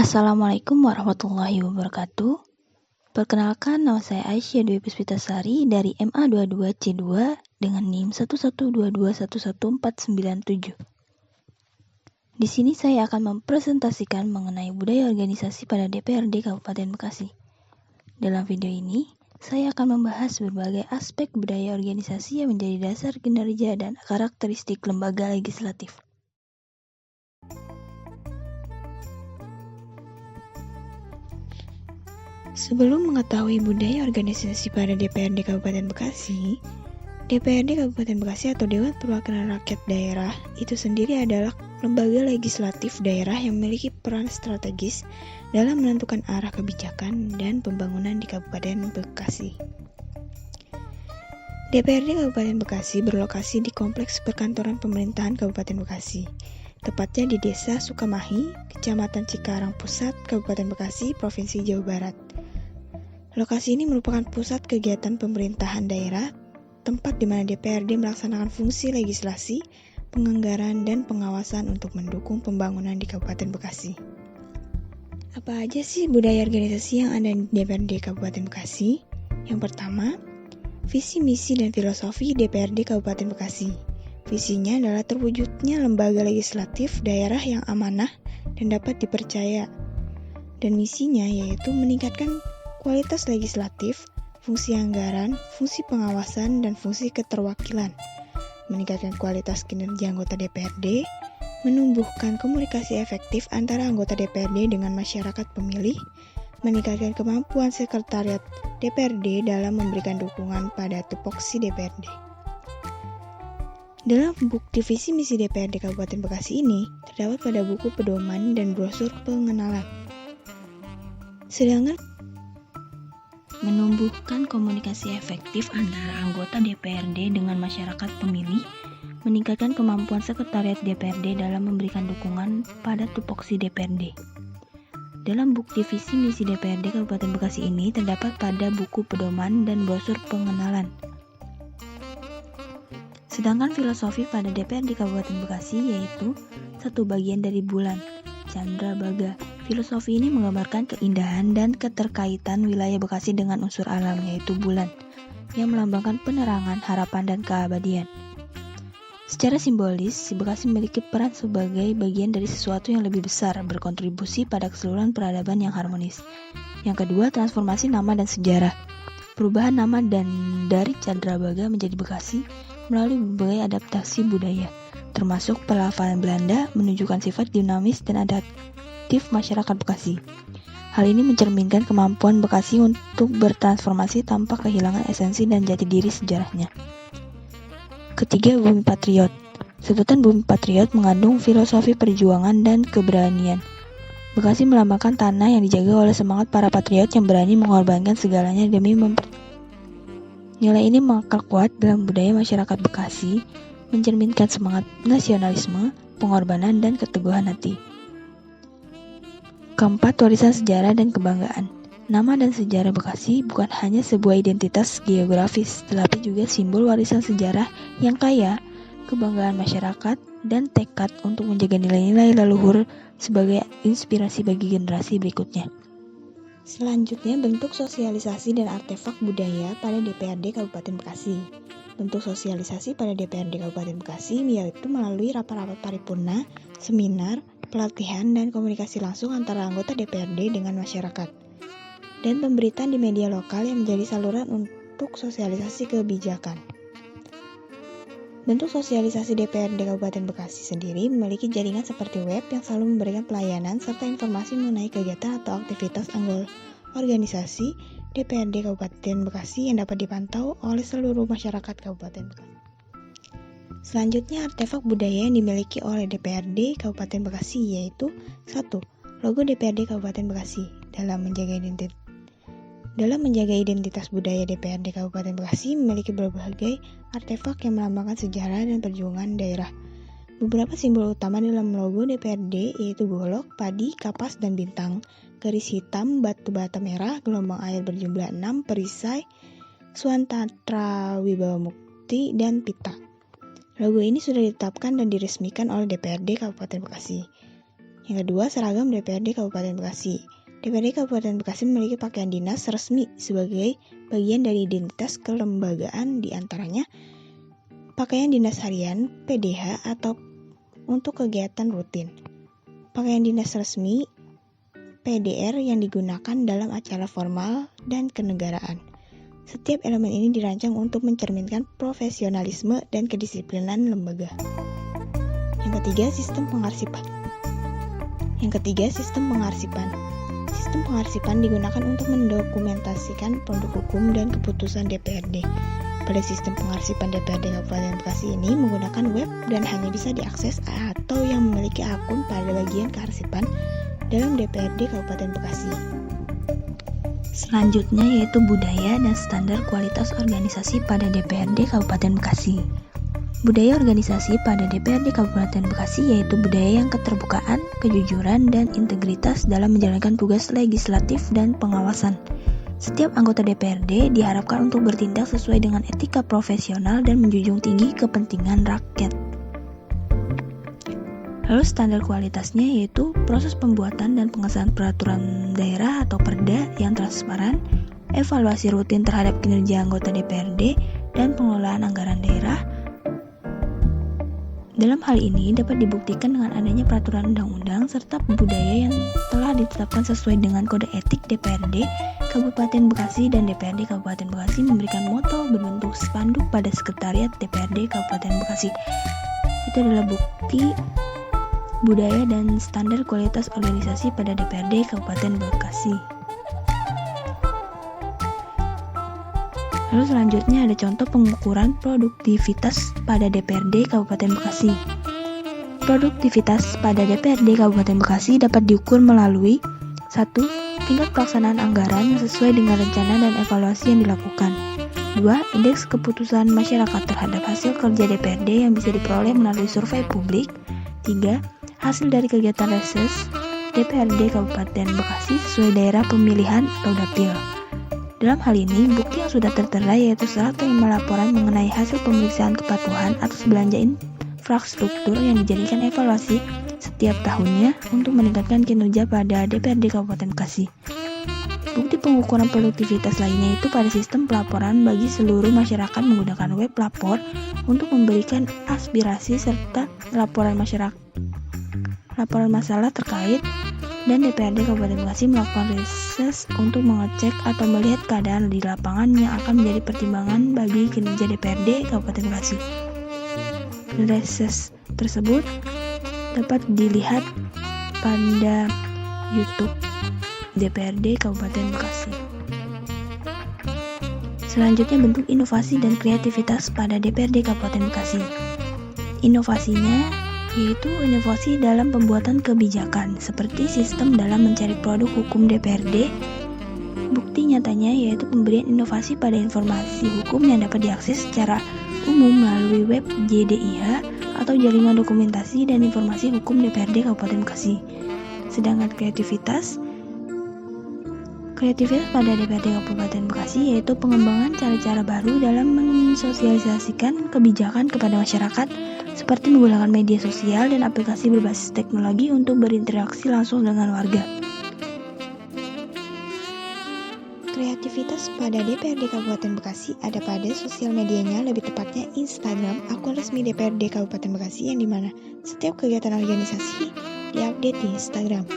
Assalamualaikum warahmatullahi wabarakatuh. Perkenalkan, nama saya Aisyah Dwi Puspitasari dari MA22C2 dengan NIM 112211497. Di sini saya akan mempresentasikan mengenai budaya organisasi pada DPRD Kabupaten Bekasi. Dalam video ini, saya akan membahas berbagai aspek budaya organisasi yang menjadi dasar kinerja dan karakteristik lembaga legislatif. Sebelum mengetahui budaya organisasi pada DPRD Kabupaten Bekasi, DPRD Kabupaten Bekasi atau Dewan Perwakilan Rakyat Daerah itu sendiri adalah lembaga legislatif daerah yang memiliki peran strategis dalam menentukan arah kebijakan dan pembangunan di Kabupaten Bekasi. DPRD Kabupaten Bekasi berlokasi di Kompleks Perkantoran Pemerintahan Kabupaten Bekasi, tepatnya di Desa Sukamahi, Kecamatan Cikarang Pusat, Kabupaten Bekasi, Provinsi Jawa Barat. Lokasi ini merupakan pusat kegiatan pemerintahan daerah, tempat di mana DPRD melaksanakan fungsi legislasi, penganggaran, dan pengawasan untuk mendukung pembangunan di Kabupaten Bekasi. Apa aja sih budaya organisasi yang ada di DPRD Kabupaten Bekasi? Yang pertama, visi, misi, dan filosofi DPRD Kabupaten Bekasi. Visinya adalah terwujudnya lembaga legislatif daerah yang amanah dan dapat dipercaya. Dan misinya yaitu meningkatkan kualitas legislatif, fungsi anggaran, fungsi pengawasan, dan fungsi keterwakilan, meningkatkan kualitas kinerja anggota DPRD, menumbuhkan komunikasi efektif antara anggota DPRD dengan masyarakat pemilih, meningkatkan kemampuan sekretariat DPRD dalam memberikan dukungan pada tupoksi DPRD. Dalam bukti visi misi DPRD Kabupaten Bekasi ini terdapat pada buku pedoman dan brosur pengenalan. Sedangkan menumbuhkan komunikasi efektif antara anggota DPRD dengan masyarakat pemilih, meningkatkan kemampuan sekretariat DPRD dalam memberikan dukungan pada tupoksi DPRD. Dalam bukti visi misi DPRD Kabupaten Bekasi ini terdapat pada buku pedoman dan brosur pengenalan. Sedangkan filosofi pada DPRD Kabupaten Bekasi yaitu satu bagian dari bulan, Chandra Baga. Filosofi ini menggambarkan keindahan dan keterkaitan wilayah Bekasi dengan unsur alam yaitu bulan, yang melambangkan penerangan, harapan, dan keabadian. Secara simbolis, si Bekasi memiliki peran sebagai bagian dari sesuatu yang lebih besar, berkontribusi pada keseluruhan peradaban yang harmonis. Yang kedua, transformasi nama dan sejarah. Perubahan nama dan dari Chandra Baga menjadi Bekasi melalui berbagai adaptasi budaya, termasuk pelafalan Belanda menunjukkan sifat dinamis dan adaptif masyarakat Bekasi. Hal ini mencerminkan kemampuan Bekasi untuk bertransformasi tanpa kehilangan esensi dan jati diri sejarahnya. Ketiga, Bumi Patriot. Sebutan Bumi Patriot mengandung filosofi perjuangan dan keberanian. Bekasi melambangkan tanah yang dijaga oleh semangat para patriot yang berani mengorbankan segalanya demi Nilai ini mengakar kuat dalam budaya masyarakat Bekasi, mencerminkan semangat nasionalisme, pengorbanan, dan keteguhan hati. Keempat, warisan sejarah dan kebanggaan. Nama dan sejarah Bekasi bukan hanya sebuah identitas geografis, tetapi juga simbol warisan sejarah yang kaya, kebanggaan masyarakat, dan tekad untuk menjaga nilai-nilai leluhur sebagai inspirasi bagi generasi berikutnya. Selanjutnya, bentuk sosialisasi dan artefak budaya pada DPRD Kabupaten Bekasi. Bentuk sosialisasi pada DPRD Kabupaten Bekasi yaitu melalui rapat-rapat paripurna, seminar, pelatihan, dan komunikasi langsung antara anggota DPRD dengan masyarakat, dan pemberitaan di media lokal yang menjadi saluran untuk sosialisasi kebijakan. Bentuk sosialisasi DPRD Kabupaten Bekasi sendiri memiliki jaringan seperti web yang selalu memberikan pelayanan serta informasi mengenai kegiatan atau aktivitas anggota organisasi DPRD Kabupaten Bekasi yang dapat dipantau oleh seluruh masyarakat Kabupaten Bekasi. Selanjutnya, artefak budaya yang dimiliki oleh DPRD Kabupaten Bekasi yaitu 1. Logo DPRD Kabupaten Bekasi. Dalam menjaga identitas budaya DPRD Kabupaten Bekasi memiliki berbagai artefak yang melambangkan sejarah dan perjuangan daerah. Beberapa simbol utama dalam logo DPRD yaitu golok, padi, kapas, dan bintang, garis hitam, batu bata merah, gelombang air berjumlah 6, perisai, Swantatra Wibawa Mukti, dan pita. Logo ini sudah ditetapkan dan diresmikan oleh DPRD Kabupaten Bekasi. Yang kedua, seragam DPRD Kabupaten Bekasi. DPRD Kabupaten Bekasi memiliki pakaian dinas resmi sebagai bagian dari identitas kelembagaan, di antaranya pakaian dinas harian, PDH, atau untuk kegiatan rutin. Pakaian dinas resmi, PDR, yang digunakan dalam acara formal dan kenegaraan. Setiap elemen ini dirancang untuk mencerminkan profesionalisme dan kedisiplinan lembaga. Yang ketiga, sistem pengarsipan. Sistem pengarsipan digunakan untuk mendokumentasikan produk hukum dan keputusan DPRD. Pada sistem pengarsipan DPRD Kabupaten Bekasi ini menggunakan web dan hanya bisa diakses atau yang memiliki akun pada bagian kearsipan dalam DPRD Kabupaten Bekasi. Selanjutnya yaitu budaya dan standar kualitas organisasi pada DPRD Kabupaten Bekasi. Budaya organisasi pada DPRD Kabupaten Bekasi yaitu budaya yang keterbukaan, kejujuran, dan integritas dalam menjalankan tugas legislatif dan pengawasan. Setiap anggota DPRD diharapkan untuk bertindak sesuai dengan etika profesional dan menjunjung tinggi kepentingan rakyat. Lalu standar kualitasnya yaitu proses pembuatan dan pengesahan peraturan daerah atau perda yang transparan, evaluasi rutin terhadap kinerja anggota DPRD, dan pengelolaan anggaran daerah. Dalam hal ini dapat dibuktikan dengan adanya peraturan undang-undang serta budaya yang telah ditetapkan sesuai dengan kode etik DPRD Kabupaten Bekasi, dan DPRD Kabupaten Bekasi memberikan moto berbentuk spanduk pada sekretariat DPRD Kabupaten Bekasi. Itu adalah bukti budaya dan standar kualitas organisasi pada DPRD Kabupaten Bekasi. Lalu selanjutnya ada contoh pengukuran produktivitas pada DPRD Kabupaten Bekasi. Produktivitas pada DPRD Kabupaten Bekasi dapat diukur melalui 1. Tingkat pelaksanaan anggaran yang sesuai dengan rencana dan evaluasi yang dilakukan. 2. Indeks keputusan masyarakat terhadap hasil kerja DPRD yang bisa diperoleh melalui survei publik. 3. Hasil dari kegiatan reses DPRD Kabupaten Bekasi sesuai daerah pemilihan atau dapil. Dalam hal ini, bukti yang sudah tertera yaitu serah terima laporan mengenai hasil pemeriksaan kepatuhan atas belanja infrastruktur yang dijadikan evaluasi setiap tahunnya untuk meningkatkan kinerja pada DPRD Kabupaten Bekasi. Bukti pengukuran produktivitas lainnya itu pada sistem pelaporan bagi seluruh masyarakat menggunakan web lapor untuk memberikan aspirasi serta laporan masalah terkait, dan DPRD Kabupaten Bekasi melakukan reses untuk mengecek atau melihat keadaan di lapangan yang akan menjadi pertimbangan bagi kinerja DPRD Kabupaten Bekasi. Reses tersebut dapat dilihat pada YouTube DPRD Kabupaten Bekasi. Selanjutnya bentuk inovasi dan kreativitas pada DPRD Kabupaten Bekasi. Inovasinya yaitu inovasi dalam pembuatan kebijakan, seperti sistem dalam mencari produk hukum DPRD. Bukti nyatanya yaitu pemberian inovasi pada informasi hukum yang dapat diakses secara umum melalui web JDIH atau Jaringan Dokumentasi dan Informasi Hukum DPRD Kabupaten Bekasi. Sedangkan kreativitas pada DPRD Kabupaten Bekasi yaitu pengembangan cara-cara baru dalam mensosialisasikan kebijakan kepada masyarakat, seperti menggunakan media sosial dan aplikasi berbasis teknologi untuk berinteraksi langsung dengan warga. Kreativitas pada DPRD Kabupaten Bekasi ada pada sosial medianya, lebih tepatnya Instagram, akun resmi DPRD Kabupaten Bekasi, yang dimana setiap kegiatan organisasi diupdate di Instagram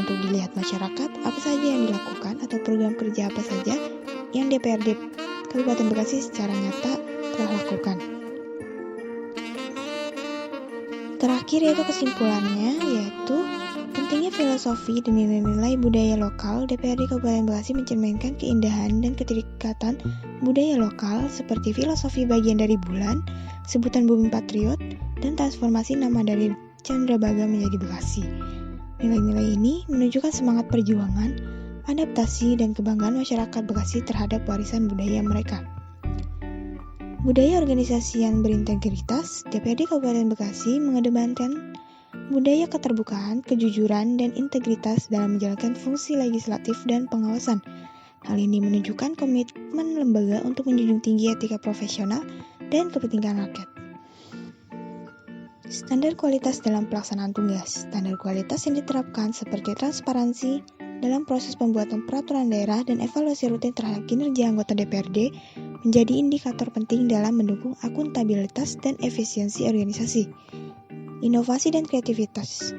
untuk dilihat masyarakat apa saja yang dilakukan atau program kerja apa saja yang DPRD Kabupaten Bekasi secara nyata telah lakukan. Terakhir yaitu kesimpulannya, yaitu pentingnya filosofi dan nilai-nilai budaya lokal. DPRD Kabupaten Bekasi mencerminkan keindahan dan keterikatan budaya lokal seperti filosofi bagian dari bulan, sebutan bumi patriot, dan transformasi nama dari Candrabaga menjadi Bekasi. Nilai-nilai ini menunjukkan semangat perjuangan, adaptasi, dan kebanggaan masyarakat Bekasi terhadap warisan budaya mereka. Budaya organisasi yang berintegritas, DPRD Kabupaten Bekasi mengedepankan budaya keterbukaan, kejujuran, dan integritas dalam menjalankan fungsi legislatif dan pengawasan. Hal ini menunjukkan komitmen lembaga untuk menjunjung tinggi etika profesional dan kepentingan rakyat. Standar kualitas dalam pelaksanaan tugas. Standar kualitas yang diterapkan seperti transparansi dalam proses pembuatan peraturan daerah dan evaluasi rutin terhadap kinerja anggota DPRD menjadi indikator penting dalam mendukung akuntabilitas dan efisiensi organisasi. Inovasi dan kreativitas.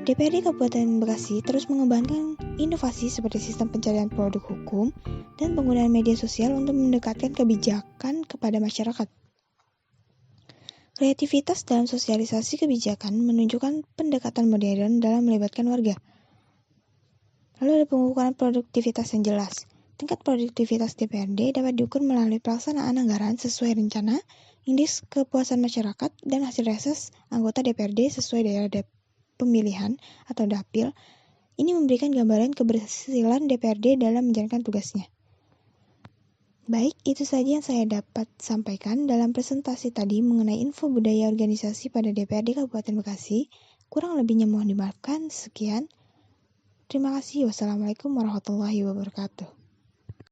DPRD Kabupaten Bekasi terus mengembangkan inovasi seperti sistem pencarian produk hukum dan penggunaan media sosial untuk mendekatkan kebijakan kepada masyarakat. Kreativitas dalam sosialisasi kebijakan menunjukkan pendekatan modern dalam melibatkan warga. Lalu ada pengukuran produktivitas yang jelas. Tingkat produktivitas DPRD dapat diukur melalui pelaksanaan anggaran sesuai rencana, indeks kepuasan masyarakat, dan hasil reses anggota DPRD sesuai daerah pemilihan atau dapil. Ini memberikan gambaran keberhasilan DPRD dalam menjalankan tugasnya. Baik, itu saja yang saya dapat sampaikan dalam presentasi tadi mengenai info budaya organisasi pada DPRD Kabupaten Bekasi. Kurang lebihnya mohon dimaafkan. Sekian. Terima kasih. Wassalamualaikum warahmatullahi wabarakatuh.